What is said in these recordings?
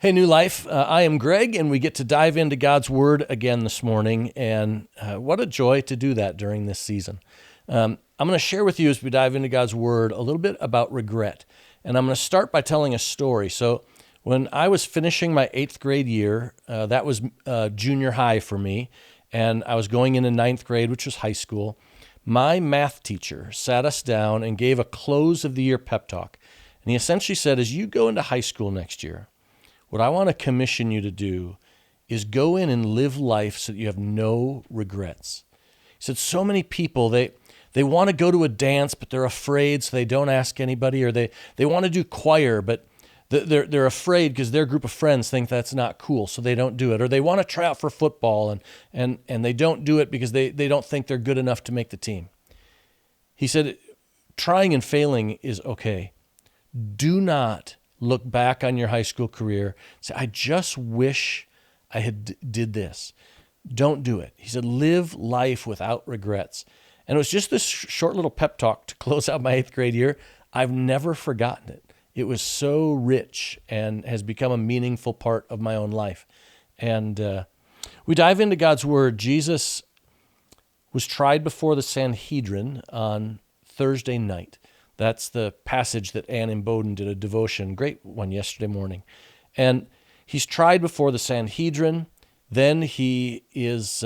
Hey, New Life. I am Greg, and we get to dive into God's Word again this morning. And what a joy to do that during this season. I'm going to share with you as we dive into God's Word a little bit about regret. And I'm going to start by telling a story. So, when I was finishing my 8th grade year, that was junior high for me, and I was going into 9th grade, which was high school, my math teacher sat us down and gave a close of the year pep talk. And he essentially said, as you go into high school next year, what I want to commission you to do is go in and live life so that you have no regrets. He said so many people, they want to go to a dance, but they're afraid, so they don't ask anybody, or they want to do choir, but they're afraid because their group of friends think that's not cool, so they don't do it. Or they want to try out for football, and they don't do it because they don't think they're good enough to make the team. He said, trying and failing is okay. Do not look back on your high school career and say, I just wish I had did this. Don't do it. He said, live life without regrets. And it was just this short little pep talk to close out my 8th grade year. I've never forgotten it. It was so rich and has become a meaningful part of my own life. And we dive into God's Word. Jesus was tried before the Sanhedrin on Thursday night. That's the passage that Ann and Bowden did a devotion, great one yesterday morning. And he's tried before the Sanhedrin. Then he is,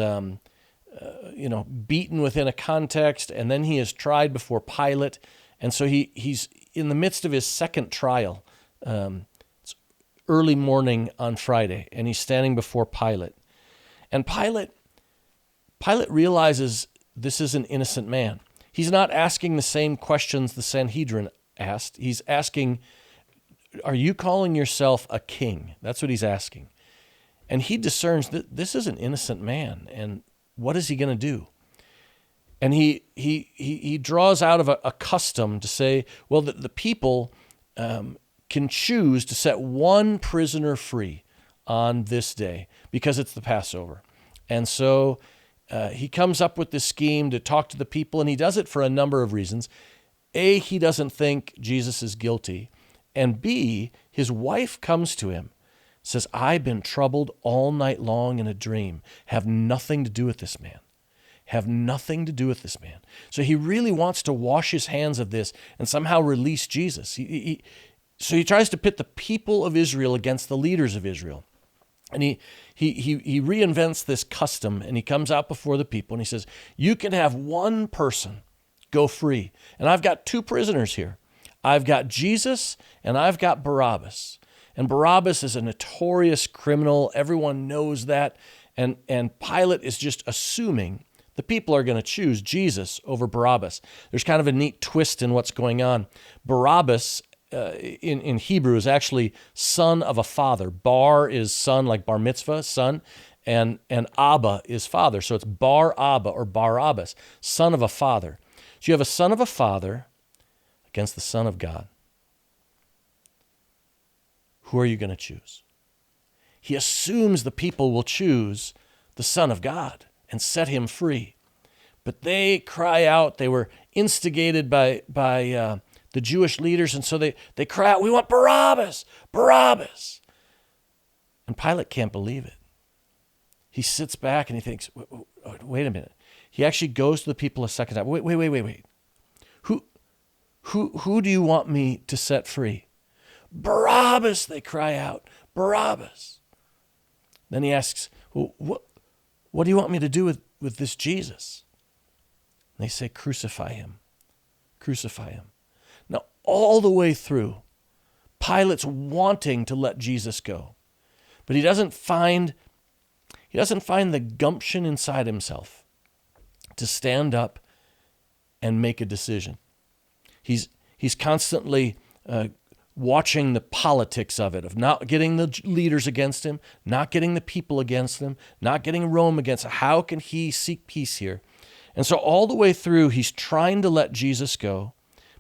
beaten within a context, and then he is tried before Pilate. And so he's in the midst of his second trial. It's early morning on Friday, and he's standing before Pilate. And Pilate realizes this is an innocent man. He's not asking the same questions the Sanhedrin asked. He's asking, are you calling yourself a king? That's what he's asking. And he discerns that this is an innocent man, and what is he going to do? And he draws out of a custom to say, well, the people can choose to set one prisoner free on this day because it's the Passover. And so he comes up with this scheme to talk to the people, and he does it for a number of reasons. A, he doesn't think Jesus is guilty. And B, his wife comes to him, says, I've been troubled all night long in a dream. Have nothing to do with this man. Have nothing to do with this man. So he really wants to wash his hands of this and somehow release Jesus. So he tries to pit the people of Israel against the leaders of Israel. And he reinvents this custom, and he comes out before the people and he says, you can have one person go free. And I've got 2 prisoners here. I've got Jesus and I've got Barabbas. And Barabbas is a notorious criminal. Everyone knows that. And Pilate is just assuming the people are going to choose Jesus over Barabbas. There's kind of a neat twist in what's going on. Barabbas in Hebrew is actually son of a father. Bar is son, like bar mitzvah, son, and Abba is father. So it's Bar Abba or Barabbas, son of a father. So you have a son of a father against the Son of God. Who are you going to choose? He assumes the people will choose the Son of God and set him free. But they cry out. They were instigated by the Jewish leaders, and so they cry out, we want Barabbas, Barabbas. And Pilate can't believe it. He sits back and he thinks, wait a minute. He actually goes to the people a second time. Wait. Who do you want me to set free? Barabbas, they cry out, Barabbas. Then he asks, well, what do you want me to do with this Jesus? And they say, crucify him. Crucify him. Now, all the way through, Pilate's wanting to let Jesus go, but he doesn't find the gumption inside himself to stand up and make a decision. He's constantly watching the politics of it, of not getting the leaders against him, not getting the people against him, not getting Rome against him. How can he seek peace here? And so all the way through, he's trying to let Jesus go.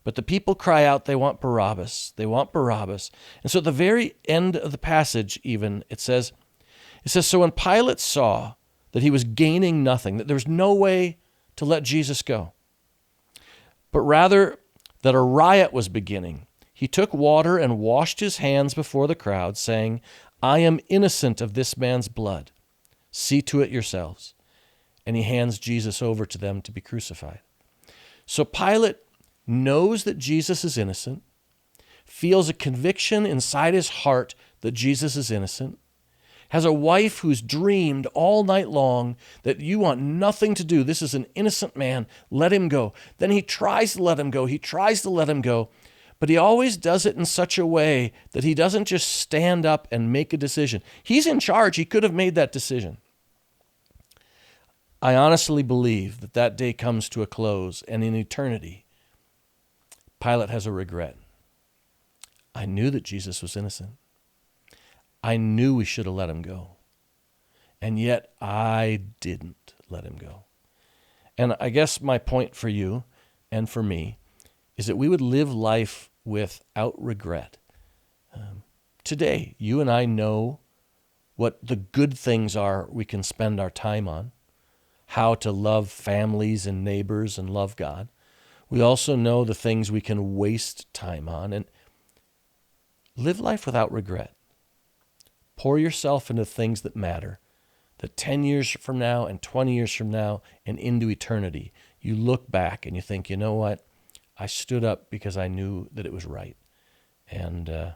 But the people cry out, they want Barabbas. They want Barabbas. And so at the very end of the passage even, it says, so when Pilate saw that he was gaining nothing, that there was no way to let Jesus go, but rather that a riot was beginning, he took water and washed his hands before the crowd, saying, I am innocent of this man's blood. See to it yourselves. And he hands Jesus over to them to be crucified. So Pilate knows that Jesus is innocent, feels a conviction inside his heart that Jesus is innocent, has a wife who's dreamed all night long that you want nothing to do. This is an innocent man. Let him go. Then he tries to let him go. He tries to let him go. But he always does it in such a way that he doesn't just stand up and make a decision. He's in charge. He could have made that decision. I honestly believe that that day comes to a close, and in eternity, Pilate has a regret. I knew that Jesus was innocent. I knew we should have let him go. And yet I didn't let him go. And I guess my point for you and for me is that we would live life without regret. Today, you and I know what the good things are we can spend our time on, how to love families and neighbors and love God. We also know the things we can waste time on, and live life without regret. Pour yourself into things that matter, that 10 years from now and 20 years from now and into eternity, you look back and you think, you know what? I stood up because I knew that it was right. And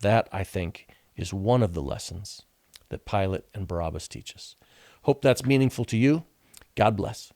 that, I think, is one of the lessons that Pilate and Barabbas teach us. Hope that's meaningful to you. God bless.